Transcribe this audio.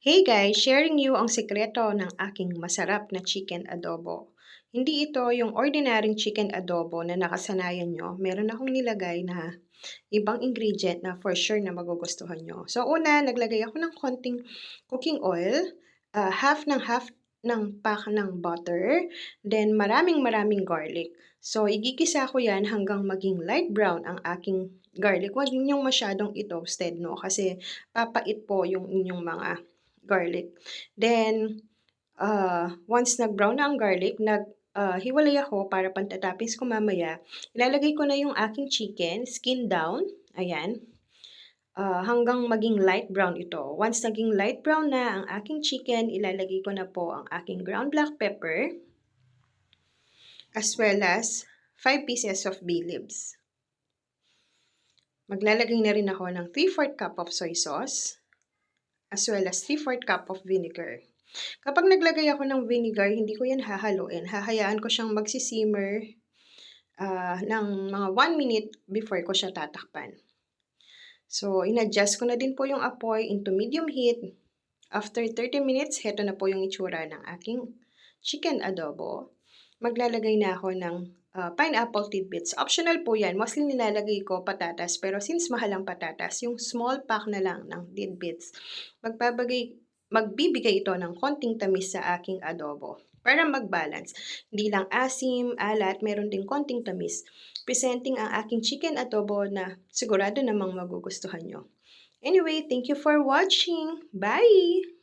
Hey guys, sharing you ang sikreto ng aking masarap na chicken adobo. Hindi ito yung ordinaryong chicken adobo na nakasanayan nyo. Meron akong nilagay na ibang ingredient na for sure na magugustuhan nyo. So una, naglagay ako ng konting cooking oil, half ng pack ng butter, then maraming garlic. So igigisa ko yan hanggang maging light brown ang aking garlic. Huwag ninyong masyadong i-toasted, no? Kasi papait po yung inyong mga garlic. Then, once nag-brown na ang garlic, hiwalay ako para pantatoppings ko mamaya. Ilalagay ko na yung aking chicken, skin down, ayan, hanggang maging light brown ito. Once naging light brown na ang aking chicken, ilalagay ko na po ang aking ground black pepper, as well as 5 pieces of bay leaves. Maglalagay na rin ako ng 3/4 cup of soy sauce, as well as 3/4 cup of vinegar. Kapag naglagay ako ng vinegar, hindi ko yan hahaluin. Hahayaan ko siyang magsisimmer ng mga 1 minute before ko siya tatakpan. So, in-adjust ko na din po yung apoy into medium heat. After 30 minutes, heto na po yung itsura ng aking chicken adobo. Maglalagay na ako ng pineapple tidbits. Optional po yan. Mostly nilalagay ko patatas. Pero since mahal ang patatas, yung small pack na lang ng tidbits, magbibigay ito ng konting tamis sa aking adobo. Para mag-balance. Hindi lang asim, alat, meron din konting tamis. Presenting ang aking chicken adobo na sigurado namang magugustuhan nyo. Anyway, thank you for watching. Bye!